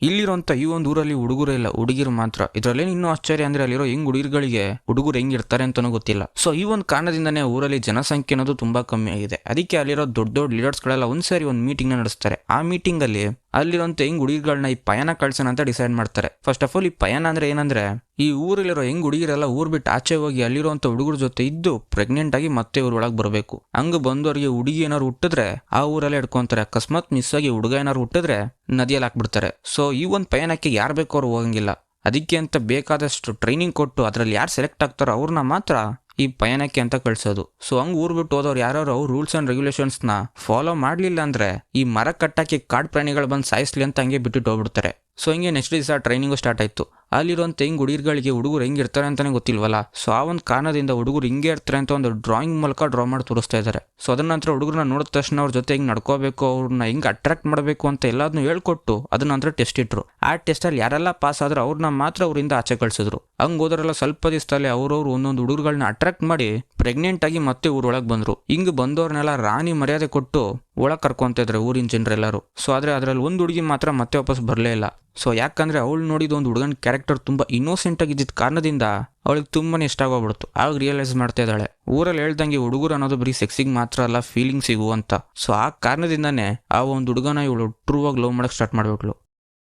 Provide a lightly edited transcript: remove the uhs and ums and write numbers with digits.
ಇಲ್ಲಿರೋಂಥ ಈ ಒಂದು ಊರಲ್ಲಿ ಹುಡುಗರೇ ಇಲ್ಲ, ಹುಡುಗಿರು ಮಾತ್ರ. ಇದರಲ್ಲಿ ಇನ್ನೂ ಆಶ್ಚರ್ಯ ಅಂದ್ರೆ ಅಲ್ಲಿರೋ ಹುಡುಗರುಗಳಿಗೆ ಹುಡುಗರು ಹೆಂಗಿರ್ತಾರೆ ಅಂತಾನೂ ಗೊತ್ತಿಲ್ಲ. ಸೊ ಈ ಒಂದು ಕಾರಣದಿಂದನೇ ಊರಲ್ಲಿ ಜನಸಂಖ್ಯೆ ಅನ್ನೋದು ತುಂಬಾ ಕಮ್ಮಿ ಆಗಿದೆ. ಅದಕ್ಕೆ ಅಲ್ಲಿರೋ ದೊಡ್ಡ ದೊಡ್ಡ ಲೀಡರ್ಸ್ ಗಳೆಲ್ಲ ಒಂದ್ಸರಿ ಒಂದು ಮೀಟಿಂಗ್ ನ ನಡೆಸ್ತಾರೆ. ಆ ಮೀಟಿಂಗ್ ಅಲ್ಲಿ ಅಲ್ಲಿರೋಂಥ ಹುಡುಗಿಗಳನ್ನ ಈ ಪಯಣ ಕಳ್ಸೋಣ ಅಂತ ಡಿಸೈಡ್ ಮಾಡ್ತಾರೆ. ಫಸ್ಟ್ ಆಫ್ ಆಲ್ ಈ ಪಯಣ ಅಂದ್ರೆ ಏನಂದ್ರೆ, ಈ ಊರಲ್ಲಿರೋ ಹುಡುಗಿರೆಲ್ಲ ಊರ್ ಬಿಟ್ಟು ಆಚೆ ಹೋಗಿ ಅಲ್ಲಿರುವಂತ ಹುಡುಗರ ಜೊತೆ ಇದ್ದು ಪ್ರೆಗ್ನೆಂಟ್ ಆಗಿ ಮತ್ತೆ ಊರ್ ಒಳಗೆ ಬರಬೇಕು. ಹಂಗ ಬಂದವರಿಗೆ ಹುಡುಗಿ ಏನಾರು ಹುಟ್ಟಿದ್ರೆ ಆ ಊರಲ್ಲೇ ಇಟ್ಕೊಂತಾರೆ. ಅಕಸ್ಮಾತ್ ಮಿಸ್ ಆಗಿ ಹುಡುಗ ಏನಾರು ಹುಟ್ಟಿದ್ರೆ ನದಿಯಲ್ಲಿ ಹಾಕ್ಬಿಡ್ತಾರೆ. ಸೊ ಈ ಒಂದು ಪಯಣಕ್ಕೆ ಯಾರು ಬೇಕೋ ಅವ್ರು ಹೋಗಂಗಿಲ್ಲ. ಅದಕ್ಕೆ ಅಂತ ಬೇಕಾದಷ್ಟು ಟ್ರೈನಿಂಗ್ ಕೊಟ್ಟು ಅದ್ರಲ್ಲಿ ಯಾರು ಸೆಲೆಕ್ಟ್ ಆಗ್ತಾರೋ ಅವ್ರನ್ನ ಮಾತ್ರ ಈ ಪಯಣಕ್ಕೆ ಅಂತ ಕಳ್ಸೋದು. ಸೊ ಹಂಗ್ ಊರ್ ಬಿಟ್ಟು ಹೋದವ್ರು ಯಾರು ರೂಲ್ಸ್ ಅಂಡ್ ರೆಗ್ಯುಲೇಷನ್ಸ್ ನ ಫಾಲೋ ಮಾಡ್ಲಿಲ್ಲ ಅಂದ್ರೆ ಈ ಮರ ಕಟ್ಟಾಕಿ ಕಾಡು ಪ್ರಾಣಿಗಳು ಬಂದು ಸಾಯಿಸ್ಲಿ ಅಂತ ಹಂಗೆ ಬಿಟ್ಟು ಹೋಗ್ಬಿಡ್ತಾರೆ. ಸೊ ಹಿಂಗೆ ನೆಕ್ಸ್ಟ್ ದಿವಸ ಟ್ರೈನಿಂಗು ಸ್ಟಾರ್ಟ್ ಆಯ್ತು. ಅಲ್ಲಿರುವಂತ ಹುಡುಗರಿಗೆ ಹುಡುಗರು ಹೆಂಗಿರ್ತಾರೆ ಅಂತಾನೆ ಗೊತ್ತಿಲ್ವಲ್ಲ. ಸೊ ಆ ಒಂದು ಕಾರಣದಿಂದ ಹುಡುಗರು ಹಿಂಗೆ ಇರ್ತಾರೆ ಅಂತ ಒಂದು ಡ್ರಾಯಿಂಗ್ ಮೂಲಕ ಡ್ರಾ ಮಾಡಿ ತೋರಿಸ್ತಾ ಇದ್ದಾರೆ. ಸೊ ಅದನ್ನ ನಂತರ ಹುಡುಗರನ್ನ ನೋಡಿದ ತಕ್ಷಣ ಅವ್ರ ಜೊತೆ ಹಿಂಗ್ ನಡ್ಕೋಬೇಕು, ಅವ್ರನ್ನ ಹಿಂಗ್ ಅಟ್ರಾಕ್ಟ್ ಮಾಡಬೇಕು ಅಂತ ಎಲ್ಲಾದ್ನೂ ಹೇಳ್ಕೊಟ್ಟು ಅದನ್ನ ನಂತರ ಟೆಸ್ಟ್ ಇಟ್ರು. ಆ ಟೆಸ್ಟ್ ಅಲ್ಲಿ ಯಾರೆಲ್ಲ ಪಾಸ್ ಆದ್ರೆ ಅವ್ರನ್ನ ಮಾತ್ರ ಅವರಿಂದ ಆಚೆ ಕಳ್ಸಿದ್ರು. ಹಂಗ್ ಹೋದ್ರೆಲ್ಲ ಸ್ವಲ್ಪ ದಿವಸದಲ್ಲಿ ಅವ್ರವ್ರು ಒಂದೊಂದು ಹುಡುಗರುಗಳನ್ನ ಅಟ್ರಾಕ್ಟ್ ಮಾಡಿ ಪ್ರೆಗ್ನೆಂಟ್ ಆಗಿ ಮತ್ತೆ ಊರೊಳಗೆ ಬಂದ್ರು. ಹಿಂಗ್ ಬಂದವ್ರನ್ನೆಲ್ಲ ರಾಣಿ ಮರ್ಯಾದೆ ಕೊಟ್ಟು ಒಳಗೆ ಕರ್ಕೊಂತ ಇದ್ರೆ ಊರಿನ ಜನರೆಲ್ಲರೂ. ಸೊ ಆದ್ರೆ ಅದ್ರಲ್ಲಿ ಒಂದು ಹುಡುಗಿ ಮಾತ್ರ ಮತ್ತೆ ವಾಪಸ್ ಬರಲೇ ಇಲ್ಲ. ಸೊ ಯಾಕಂದ್ರೆ ಅವಳು ನೋಡಿದ ಒಂದು ಹುಡುಗನ ಕ್ಯಾರೆಕ್ಟರ್ ತುಂಬಾ ಇನ್ನೋಸೆಂಟ್ ಆಗಿದ್ದ ಕಾರಣದಿಂದ ಅವಳಿಗೆ ತುಂಬಾನೇ ಇಷ್ಟ ಆಗೋಗ್ಬಿಡ್ತು. ಆಗ ರಿಯಲೈಸ್ ಮಾಡ್ತಾ ಇದ್ದಾಳೆ, ಊರಲ್ಲಿ ಹೇಳ್ದಂಗೆ ಹುಡುಗರು ಅನ್ನೋದು ಬರೀ ಸೆಕ್ಸಿಗೆ ಮಾತ್ರ ಅಲ್ಲ, ಫೀಲಿಂಗ್ಸಿಗೂ ಅಂತ. ಸೊ ಆ ಕಾರಣದಿಂದಾನೇ ಆ ಒಂದು ಹುಡುಗನ ಇವಳು ಟ್ರೂ ಆಗಿ ಲವ್ ಮಾಡಕ್ ಸ್ಟಾರ್ಟ್ ಮಾಡ್ಬಿಟ್ಲು.